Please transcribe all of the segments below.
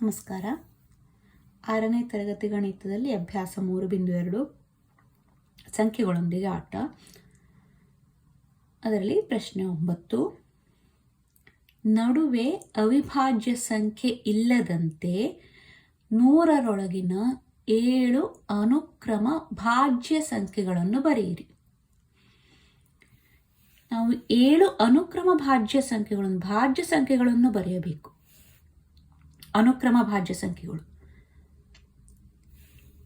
ನಮಸ್ಕಾರ. 6ನೇ ತರಗತಿ ಗಣಿತದಲ್ಲಿ ಅಭ್ಯಾಸ 3.2 ಸಂಖ್ಯೆಗಳೊಂದಿಗೆ ಆಟ. ಅದರಲ್ಲಿ ಪ್ರಶ್ನೆ 9. ನಡುವೆ ಅವಿಭಾಜ್ಯ ಸಂಖ್ಯೆ ಇಲ್ಲದಂತೆ 100ರೊಳಗಿನ 7 ಅನುಕ್ರಮ ಭಾಜ್ಯ ಸಂಖ್ಯೆಗಳನ್ನು ಬರೆಯಿರಿ. ನಾವು 7 ಅನುಕ್ರಮ ಭಾಜ್ಯ ಸಂಖ್ಯೆಗಳನ್ನು ಬರೆಯಬೇಕು. ಅನುಕ್ರಮ ಭಾಜ್ಯ ಸಂಖ್ಯೆಗಳು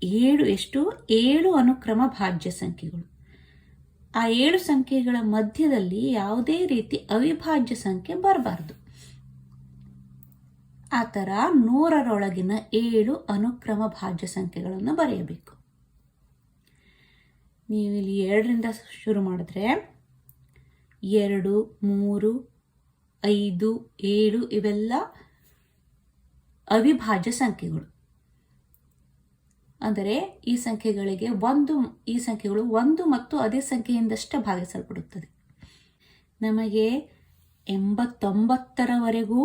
7 ಅನುಕ್ರಮ ಭಾಜ್ಯ ಸಂಖ್ಯೆಗಳು. ಆ 7 ಸಂಖ್ಯೆಗಳ ಮಧ್ಯದಲ್ಲಿ ಯಾವುದೇ ರೀತಿ ಅವಿಭಾಜ್ಯ ಸಂಖ್ಯೆ ಬರಬಾರ್ದು. ಆ ಥರ 100ರೊಳಗಿನ 7 ಅನುಕ್ರಮ ಭಾಜ್ಯ ಸಂಖ್ಯೆಗಳನ್ನು ಬರೆಯಬೇಕು. ನೀವು ಇಲ್ಲಿ 2ರಿಂದ ಶುರು ಮಾಡಿದ್ರೆ 2, 3, 5, 7 ಇವೆಲ್ಲ ಅವಿಭಾಜ್ಯ ಸಂಖ್ಯೆಗಳು. ಅಂದರೆ ಈ ಸಂಖ್ಯೆಗಳು ಒಂದು ಮತ್ತು ಅದೇ ಸಂಖ್ಯೆಯಿಂದಷ್ಟೇ ಭಾಗಿಸಲ್ಪಡುತ್ತದೆ. ನಮಗೆ 89ರವರೆಗೂ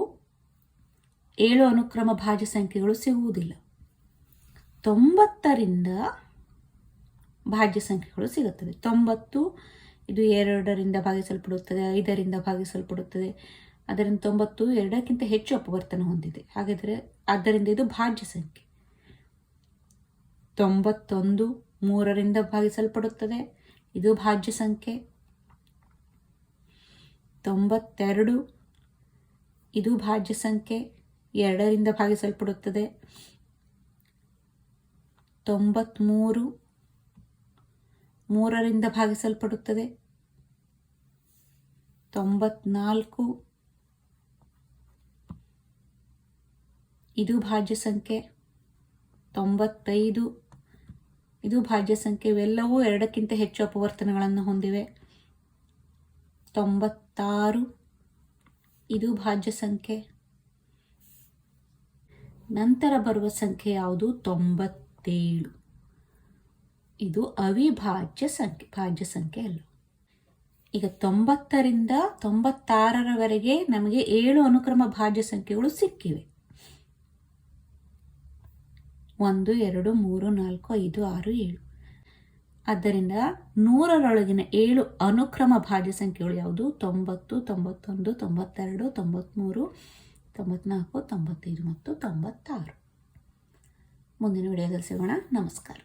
7 ಅನುಕ್ರಮ ಭಾಜ್ಯ ಸಂಖ್ಯೆಗಳು ಸಿಗುವುದಿಲ್ಲ. 90ರಿಂದ ಭಾಜ್ಯ ಸಂಖ್ಯೆಗಳು ಸಿಗುತ್ತದೆ. 90 ಇದು 2ರಿಂದ ಭಾಗಿಸಲ್ಪಡುತ್ತದೆ, 5ರಿಂದ ಭಾಗಿಸಲ್ಪಡುತ್ತದೆ. ಅದರಿಂದ 90 2ಕ್ಕಿಂತ ಹೆಚ್ಚು ಅಪವರ್ತನ ಹೊಂದಿದೆ. ಆದ್ದರಿಂದ ಇದು ಭಾಜ್ಯ ಸಂಖ್ಯೆ. 91 3ರಿಂದ ಭಾಗಿಸಲ್ಪಡುತ್ತದೆ, ಇದು ಭಾಜ್ಯ ಸಂಖ್ಯೆ. 92 ಇದು ಭಾಜ್ಯ ಸಂಖ್ಯೆ, 2ರಿಂದ ಭಾಗಿಸಲ್ಪಡುತ್ತದೆ. 93 3ರಿಂದ ಭಾಗಿಸಲ್ಪಡುತ್ತದೆ. 94 ಇದು ಭಾಜ್ಯ ಸಂಖ್ಯೆ. 95 ಇದು ಭಾಜ್ಯ ಸಂಖ್ಯೆ. ಇವೆಲ್ಲವೂ 2ಕ್ಕಿಂತ ಹೆಚ್ಚು ಅಪವರ್ತನಗಳನ್ನು ಹೊಂದಿವೆ. 96 ಇದು ಭಾಜ್ಯ ಸಂಖ್ಯೆ. ನಂತರ ಬರುವ ಸಂಖ್ಯೆ ಯಾವುದು? 97. ಇದು ಅವಿಭಾಜ್ಯ ಸಂಖ್ಯೆ, ಭಾಜ್ಯ ಸಂಖ್ಯೆ ಅಲ್ಲ. ಈಗ 90ರಿಂದ 96ರವರೆಗೆ ನಮಗೆ 7 ಅನುಕ್ರಮ ಭಾಜ್ಯ ಸಂಖ್ಯೆಗಳು ಸಿಕ್ಕಿವೆ. 1 2 3 4 5 6 7. ಆದ್ದರಿಂದ 100ರೊಳಗಿನ 7 ಅನುಕ್ರಮ ಭಾಜ್ಯ ಸಂಖ್ಯೆಗಳು ಯಾವುದು? 90, 91, 92, 93, 94, 95 ಮತ್ತು 96. ಮುಂದಿನ ವಿಡಿಯೋದಲ್ಲಿ ಸಿಗೋಣ. ನಮಸ್ಕಾರ.